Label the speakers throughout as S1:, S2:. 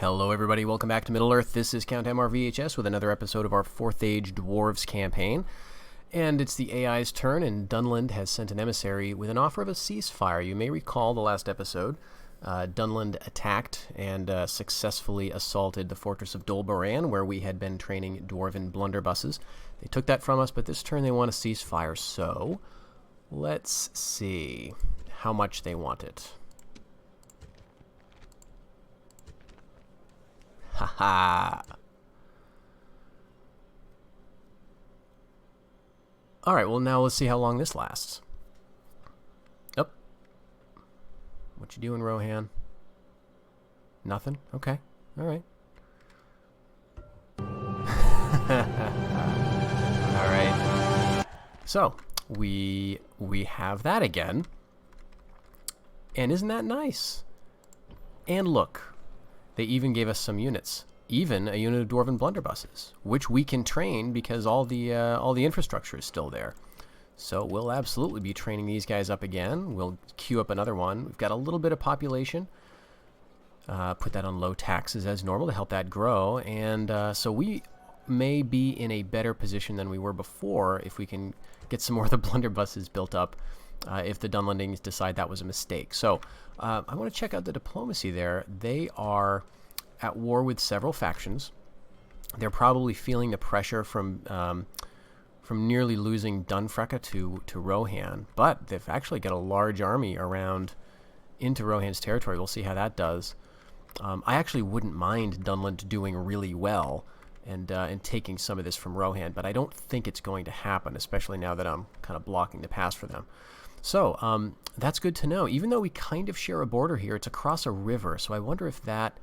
S1: Hello everybody, welcome back to Middle-earth. This is Count MRVHS with another episode of our 4th Age Dwarves campaign. And it's the AI's turn, and Dunland has sent an emissary with an offer of a ceasefire. You may recall the last episode, Dunland attacked and successfully assaulted the fortress of Dwarven, where we had been training Dwarven blunderbusses. They took that from us, but this turn they want a ceasefire, so let's see how much they want it. Haha. Alright, well now let's see how long this lasts. Oh. What you doing, Rohan? Nothing? Okay. Alright. Alright. So, we have that again. And isn't that nice? And look. They even gave us some units, even a unit of Dwarven blunderbusses, which we can train because all the infrastructure is still there. So we'll absolutely be training these guys up again. We'll queue up another one. We've got a little bit of population. Put that on low taxes as normal to help that grow. And so we may be in a better position than we were before if we can get some more of the blunderbusses built up. If the Dunlandings decide that was a mistake. So I want to check out the diplomacy there. They are at war with several factions. They're probably feeling the pressure from nearly losing Dunfreka to Rohan, but they've actually got a large army around into Rohan's territory. We'll see how that does. I actually wouldn't mind Dunland doing really well and taking some of this from Rohan, but I don't think it's going to happen, especially now that I'm kind of blocking the pass for them. So, that's good to know. Even though we kind of share a border here, it's across a river, so I wonder if that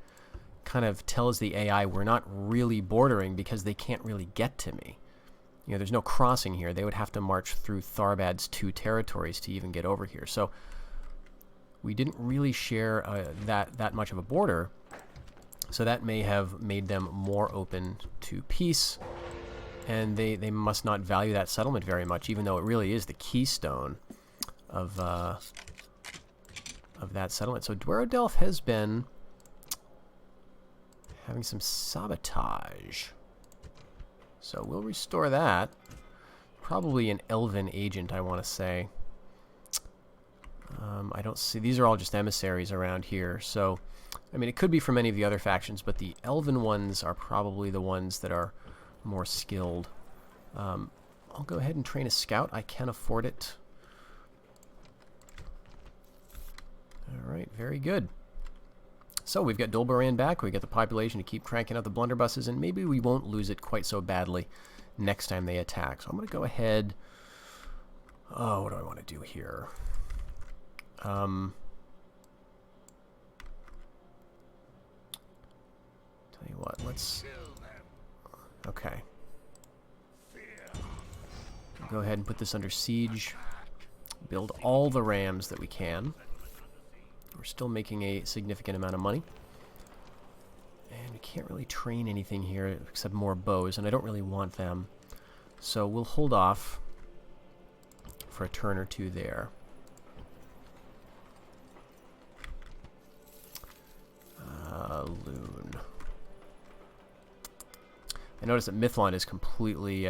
S1: kind of tells the AI we're not really bordering because they can't really get to me. You know, there's no crossing here. They would have to march through Tharbad's 2 territories to even get over here. So, we didn't really share that much of a border, so that may have made them more open to peace, and they must not value that settlement very much, even though it really is the keystone of that settlement. So Dwarven has been having some sabotage. So we'll restore that. Probably an elven agent, I want to say. I don't see... These are all just emissaries around here. So, I mean, it could be from any of the other factions, but the elven ones are probably the ones that are more skilled. I'll go ahead and train a scout. I can afford it. Alright, very good. So we've got Dwarven back, we've got the population to keep cranking out the blunderbusses, and maybe we won't lose it quite so badly next time they attack. So I'm going to go ahead... Oh, what do I want to do here? Tell you what, let's... Okay. Go ahead and put this under siege. Build all the rams that we can. We're still making a significant amount of money. And we can't really train anything here except more bows, and I don't really want them. So we'll hold off for a turn or two there. Loon. I notice that Mithlon is completely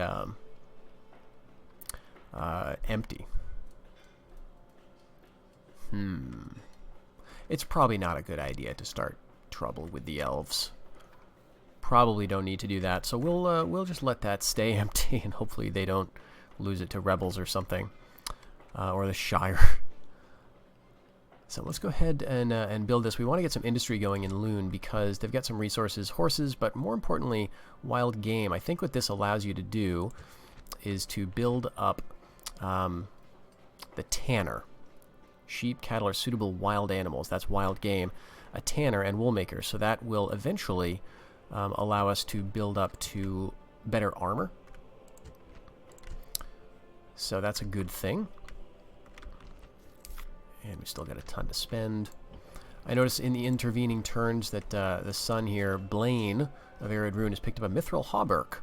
S1: empty. It's probably not a good idea to start trouble with the elves. Probably don't need to do that, so we'll just let that stay empty, and hopefully they don't lose it to rebels or something, or the Shire. So let's go ahead and build this. We want to get some industry going in Loon because they've got some resources, horses, but more importantly, wild game. I think what this allows you to do is to build up the tanner. Sheep, cattle are suitable wild animals. That's wild game. A tanner and woolmaker. So that will eventually allow us to build up to better armor. So that's a good thing. And we still got a ton to spend. I notice in the intervening turns that the son here, Blaine of Arid Rune, has picked up a Mithril Hauberk.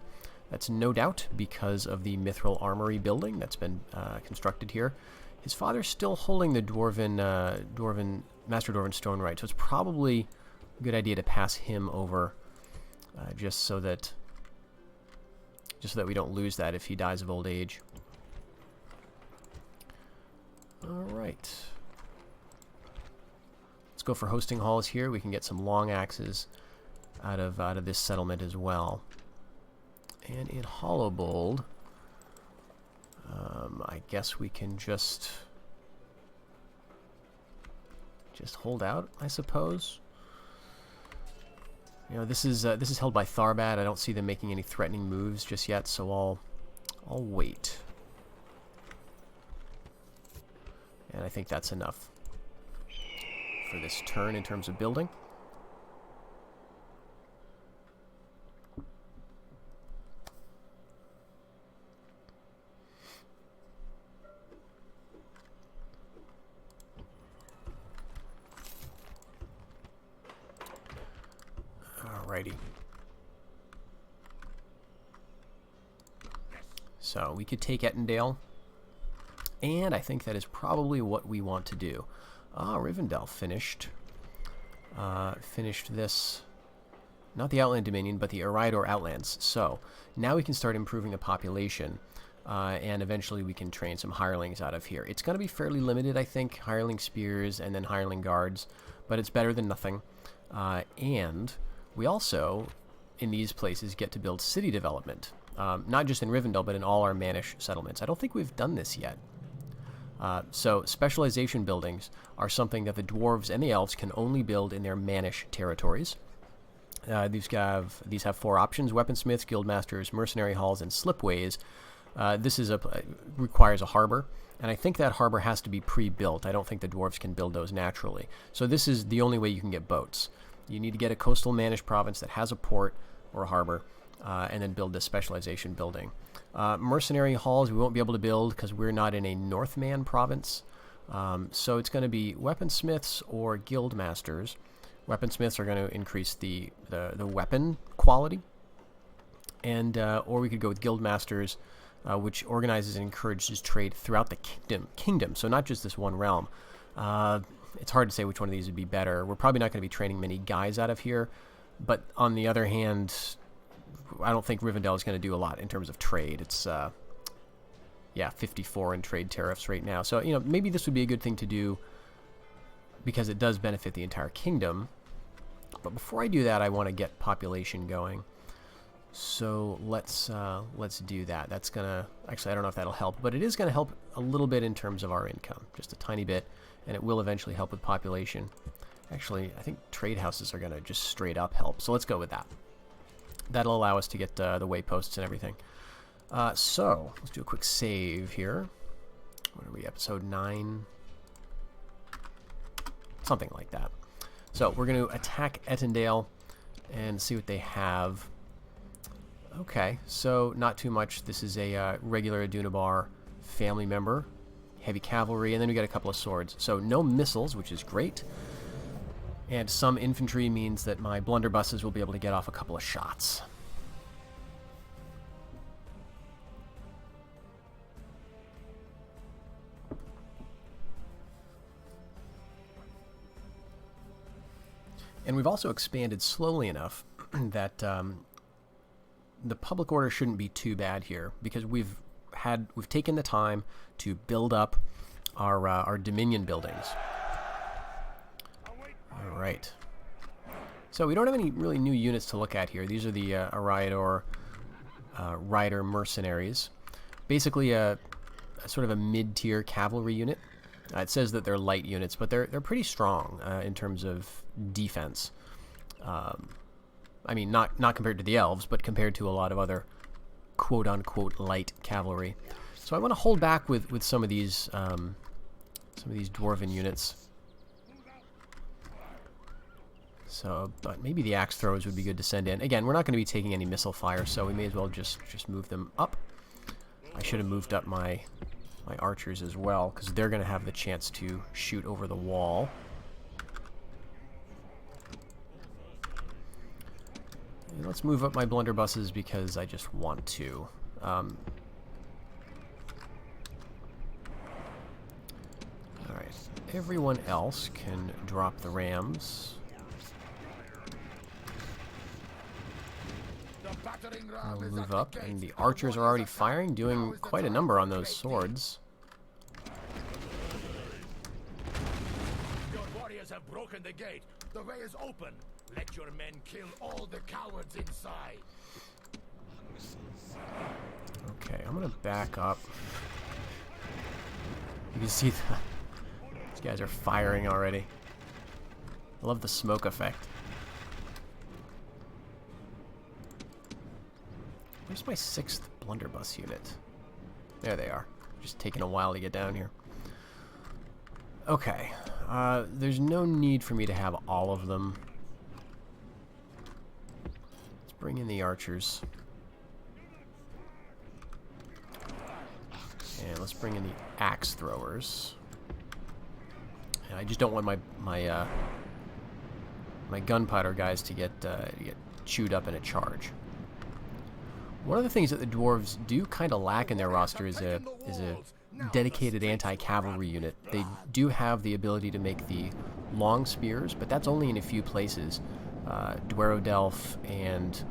S1: That's no doubt because of the Mithril Armory building that's been constructed here. His father's still holding the Master Dwarven Stone Right, so it's probably good idea to pass him over, just so that we don't lose that if he dies of old age. All right. Let's go for hosting halls here. We can get some long axes out of this settlement as well. And in Hollowbold, I guess we can just hold out, I suppose. You know, this is held by Tharbad. I don't see them making any threatening moves just yet, so I'll wait. And I think that's enough for this turn in terms of building. Alrighty. So we could take Ettendale, and I think that is probably what we want to do. Rivendell finished this, not the Outland Dominion, but the Eriador Outlands. So now we can start improving the population, and eventually we can train some hirelings out of here. It's going to be fairly limited, I think, hireling spears and then hireling guards, but it's better than nothing. And we also, in these places, get to build city development, not just in Rivendell, but in all our Mannish settlements. I don't think we've done this yet. So specialization buildings are something that the dwarves and the elves can only build in their Mannish territories. These have 4 options: weaponsmiths, guildmasters, mercenary halls, and slipways. This requires a harbor, and I think that harbor has to be pre-built. I don't think the dwarves can build those naturally. So this is the only way you can get boats. You need to get a coastal Mannish province that has a port or a harbor, and then build this specialization building. Mercenary halls we won't be able to build because we're not in a Northman province. So it's going to be weaponsmiths or guildmasters. Weaponsmiths are going to increase the weapon quality, and or we could go with guildmasters, which organizes and encourages trade throughout the kingdom. So not just this one realm. It's hard to say which one of these would be better. We're probably not going to be training many guys out of here, but on the other hand, I don't think Rivendell is going to do a lot in terms of trade. It's 54 in trade tariffs right now. So, you know, maybe this would be a good thing to do because it does benefit the entire kingdom. But before I do that, I want to get population going. So let's do that. That's gonna, actually, I don't know if that'll help, but it is going to help a little bit in terms of our income, just a tiny bit, and it will eventually help with population. Actually, I think trade houses are going to just straight up help. So let's go with that. That'll allow us to get the wayposts and everything. So let's do a quick save here. What are we, episode 9? Something like that. So we're going to attack Ettendale and see what they have. Okay, so not too much. This is a regular Adunabar family member. Heavy cavalry, and then we got a couple of swords. So no missiles, which is great. And some infantry means that my blunderbusses will be able to get off a couple of shots. And we've also expanded slowly enough that the public order shouldn't be too bad here, because we've taken the time to build up our Dominion buildings. All right. So we don't have any really new units to look at here. These are the Eriador Rider mercenaries. Basically a sort of a mid-tier cavalry unit. It says that they're light units, but they're pretty strong in terms of defense. I mean, not compared to the elves, but compared to a lot of other quote-unquote light cavalry. So I want to hold back with some of these dwarven units. So, but maybe the axe throwers would be good to send in. Again, we're not going to be taking any missile fire, so we may as well just move them up. I should have moved up my archers as well, because they're going to have the chance to shoot over the wall. And let's move up my blunderbusses because I just want to. Alright. Everyone else can drop the rams. We'll move up, and the archers are already firing, doing quite a number on those swords.
S2: Your warriors have broken the gate. The way is open. Let your men kill all the cowards inside.
S1: Okay, I'm gonna back up. You can see these guys are firing already. I love the smoke effect. Where's my 6th blunderbuss unit? There they are. Just taking a while to get down here. Okay. There's no need for me to have all of them. Let's bring in the archers. And let's bring in the axe throwers. And I just don't want my gunpowder guys to get chewed up in a charge. One of the things that the dwarves do kind of lack in their roster is a dedicated anti-cavalry unit. They do have the ability to make the long spears, but that's only in a few places. Dwarven and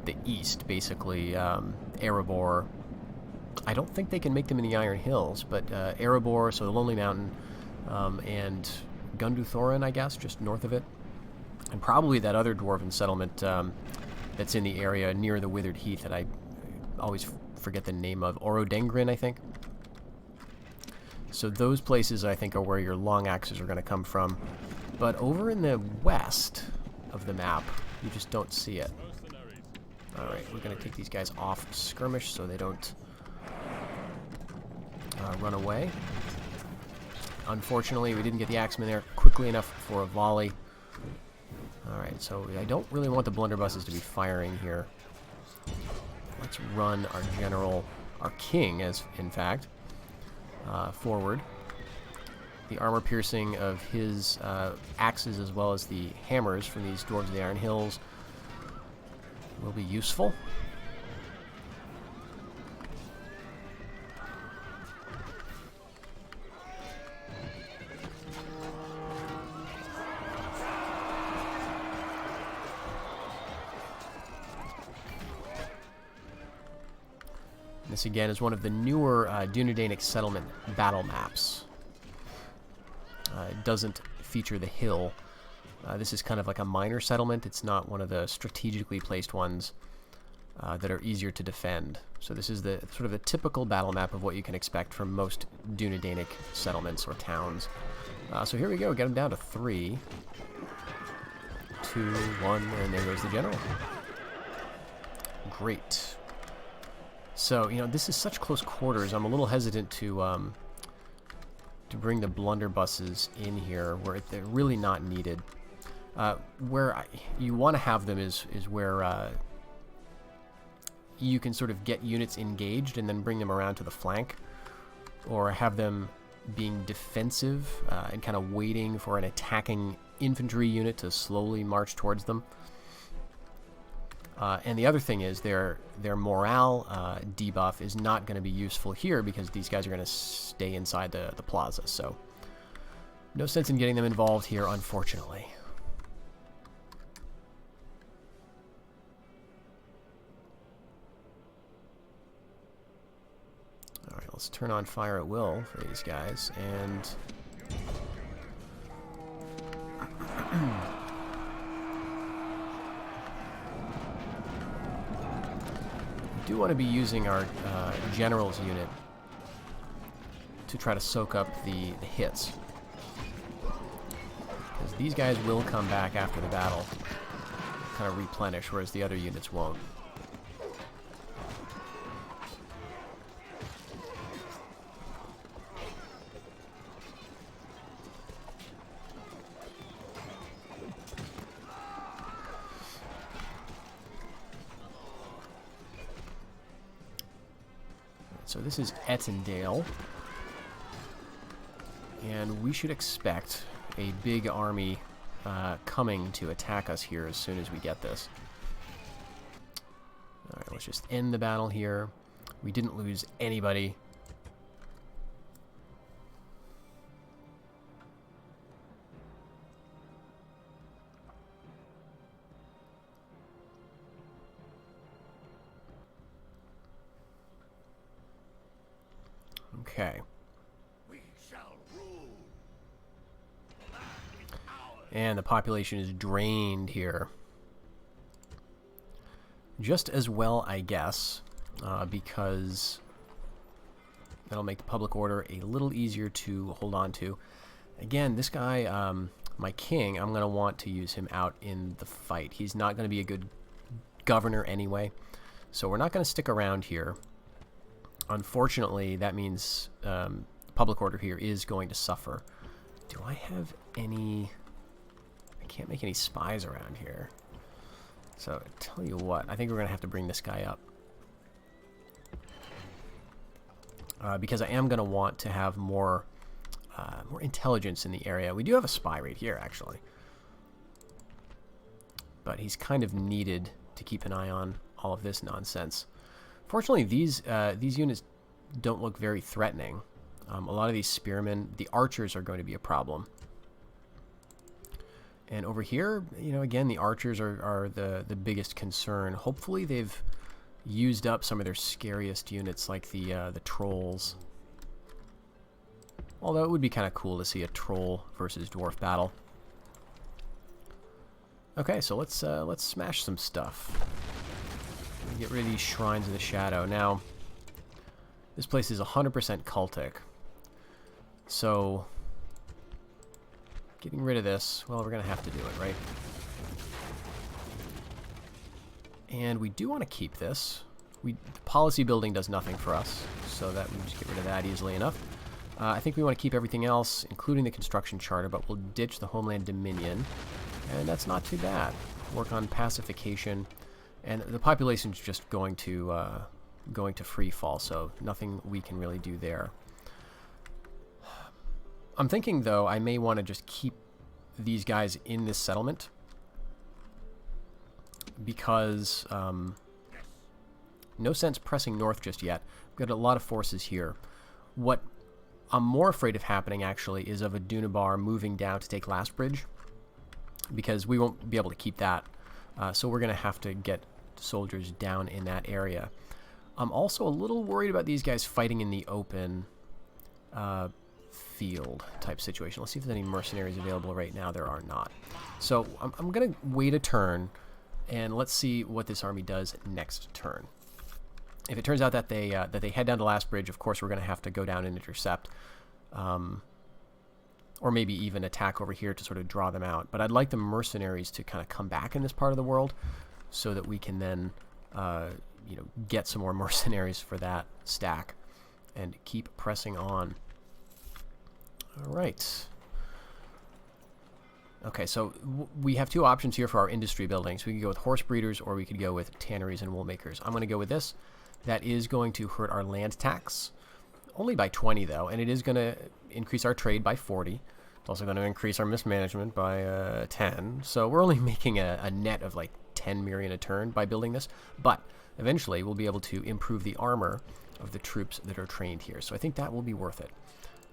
S1: the east, basically, Erebor. I don't think they can make them in the Iron Hills, but Erebor, so the Lonely Mountain, and Gunduthorin, I guess, just north of it. And probably that other dwarven settlement that's in the area near the Withered Heath that I always forget the name of. Orodengrin, I think. So those places, I think, are where your long axes are going to come from. But over in the west of the map, you just don't see it. Alright, we're going to take these guys off skirmish so they don't run away. Unfortunately, we didn't get the axemen there quickly enough for a volley. Alright, so I don't really want the blunderbusses to be firing here. Let's run our general, our king, as in fact, forward. The armor piercing of his axes as well as the hammers from these Dwarves of the Iron Hills will be useful. This again is one of the newer Dunedanic settlement battle maps. It doesn't feature the hill. This is kind of like a minor settlement. It's not one of the strategically placed ones that are easier to defend. So this is the sort of the typical battle map of what you can expect from most Dunedanic settlements or towns. So here we go. Get them down to 3, 2, 1, and there goes the general. Great. So, you know, this is such close quarters. I'm a little hesitant to bring the blunderbusses in here where they're really not needed. Where you want to have them is where you can sort of get units engaged and then bring them around to the flank, or have them being defensive and kind of waiting for an attacking infantry unit to slowly march towards them. And the other thing is their morale debuff is not going to be useful here because these guys are going to stay inside the plaza. So no sense in getting them involved here, unfortunately. Alright, let's turn on fire at will for these guys. And we do want to be using our general's unit to try to soak up the hits. Because these guys will come back after the battle, kind of replenish, whereas the other units won't. So this is Ettendale, and we should expect a big army coming to attack us here as soon as we get this. Alright, let's just end the battle here. We didn't lose anybody. Okay.
S2: We shall rule.
S1: And the population is drained here. Just as well, I guess, because that'll make the public order a little easier to hold on to. Again, this guy, my king, I'm going to want to use him out in the fight. He's not going to be a good governor anyway, so we're not going to stick around here. Unfortunately, that means public order here is going to suffer. Do I have any... I can't make any spies around here. So, tell you what, I think we're going to have to bring this guy up. Because I am going to want to have more intelligence in the area. We do have a spy right here, actually. But he's kind of needed to keep an eye on all of this nonsense. Fortunately, these units don't look very threatening. A lot of these spearmen, the archers are going to be a problem. And over here, you know, again, the archers are the biggest concern. Hopefully they've used up some of their scariest units, like the trolls. Although it would be kind of cool to see a troll versus dwarf battle. Okay, so let's smash some stuff. Get rid of these shrines of the shadow. Now, this place is 100% cultic. So, getting rid of this, well, we're going to have to do it, right? And we do want to keep this. Policy building does nothing for us, so that we just get rid of that easily enough. I think we want to keep everything else, including the construction charter, but we'll ditch the Homeland Dominion, and that's not too bad. Work on pacification, and the population's just going to free fall, so nothing we can really do there. I'm thinking, though, I may want to just keep these guys in this settlement, because no sense pressing north just yet. We've got a lot of forces here. What I'm more afraid of happening, actually, is of a Dunabar moving down to take Lastbridge, because we won't be able to keep that. So we're going to have to get soldiers down in that area. I'm also a little worried about these guys fighting in the open field type situation. Let's see if there's any mercenaries available right now. There are not. So I'm going to wait a turn, and let's see what this army does next turn. If it turns out that they head down to Lastbridge, of course we're going to have to go down and intercept, or maybe even attack over here to sort of draw them out. But I'd like the mercenaries to kind of come back in this part of the world, so that we can then you know, get some more mercenaries for that stack and keep pressing on. All right. Okay, so we have two options here for our industry buildings. We could go with horse breeders, or we could go with tanneries and wool makers. I'm going to go with this. That is going to hurt our land tax, only by 20 though, and it is going to increase our trade by 40. It's also going to increase our mismanagement by 10. So we're only making a net of like 10 million a turn by building this, but eventually we'll be able to improve the armor of the troops that are trained here. So I think that will be worth it.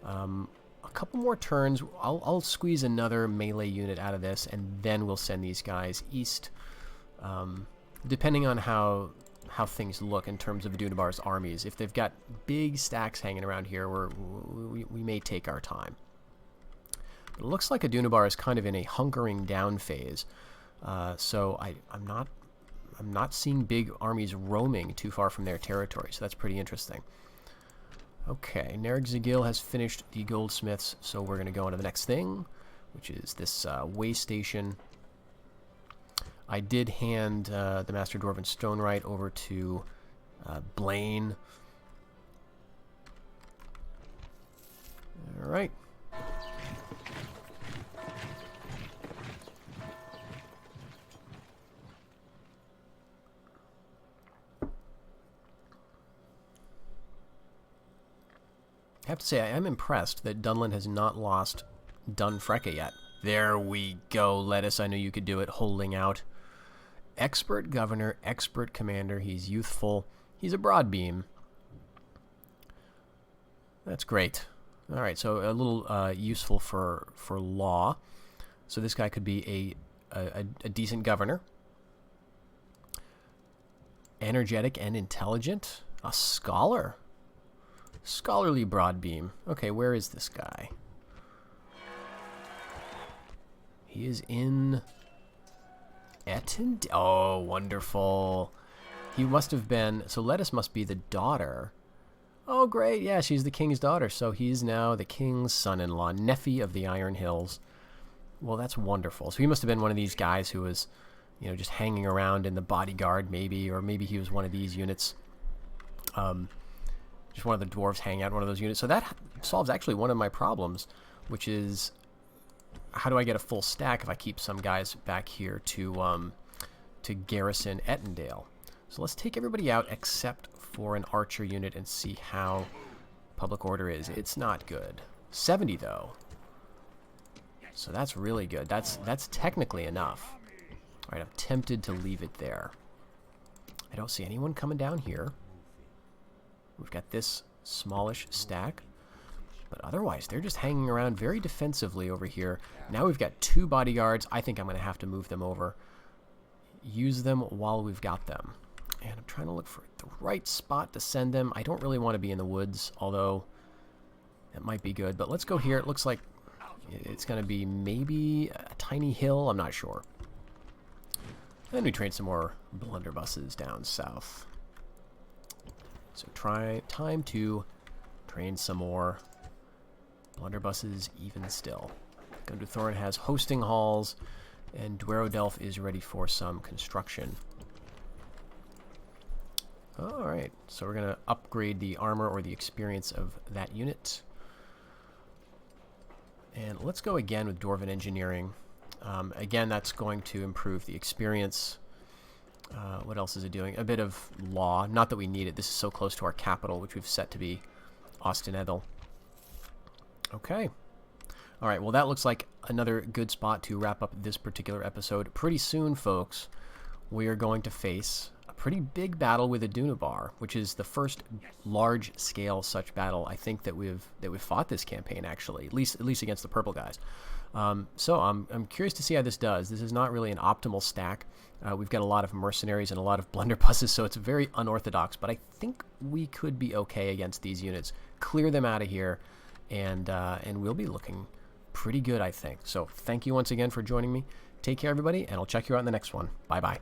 S1: A couple more turns. I'll squeeze another melee unit out of this, and then we'll send these guys east. Depending on how things look in terms of Dunabar's armies. If they've got big stacks hanging around here, we may take our time. But it looks like a Dunabar is kind of in a hunkering down phase. So I'm not seeing big armies roaming too far from their territory, so that's pretty interesting. Okay, Nerg Zagil has finished the goldsmiths, so we're going to go on to the next thing, which is this way station. I did hand the Master Dwarven Stonewright over to Blaine. All right. I have to say, I am impressed that Dunland has not lost Dunfrecka yet. There we go, Lettuce. I knew you could do it, holding out. Expert governor, expert commander. He's youthful. He's a broadbeam. That's great. All right, so a little useful for law. So this guy could be a decent governor. Energetic and intelligent. A scholar. Scholarly Broadbeam. Okay, where is this guy? He is in Etten. Oh, wonderful. He must have been... So Lettuce must be the daughter. Oh, great. Yeah, she's the king's daughter. So he's now the king's son-in-law, Nephi of the Iron Hills. Well, that's wonderful. So he must have been one of these guys who was, you know, just hanging around in the bodyguard, maybe. Or maybe he was one of these units. Just one of the dwarves hanging out in one of those units. So that solves actually one of my problems, which is... How do I get a full stack if I keep some guys back here to garrison Ettendale? So let's take everybody out except for an archer unit and see how public order is. It's not good. 70 though. So that's really good. That's technically enough. All right, I'm tempted to leave it there. I don't see anyone coming down here. We've got this smallish stack. But otherwise, they're just hanging around very defensively over here. Now we've got 2 bodyguards. I think I'm going to have to move them over. Use them while we've got them. And I'm trying to look for the right spot to send them. I don't really want to be in the woods, although that might be good. But let's go here. It looks like it's going to be maybe a tiny hill. I'm not sure. Then we train some more blunderbusses down south. So time to train some more blunderbusses even still. Gundurthorn has hosting halls, and Dwerodelf is ready for some construction. Alright, so we're going to upgrade the armor or the experience of that unit. And let's go again with Dwarven Engineering. Again, that's going to improve the experience. What else is it doing? A bit of law. Not that we need it. This is so close to our capital, which we've set to be Austenethel. Okay. All right, well, that looks like another good spot to wrap up this particular episode. Pretty soon, folks, we are going to face a pretty big battle with a Dunabar, which is the first large-scale such battle I think that we've fought this campaign, actually, at least against the purple guys. So I'm curious to see how this does. This is not really an optimal stack. We've got a lot of mercenaries and a lot of blunderbusses, so it's very unorthodox, but I think we could be okay against these units. Clear them out of here, and we'll be looking pretty good, I think. So thank you once again for joining me. Take care, everybody, and I'll check you out in the next one. Bye-bye.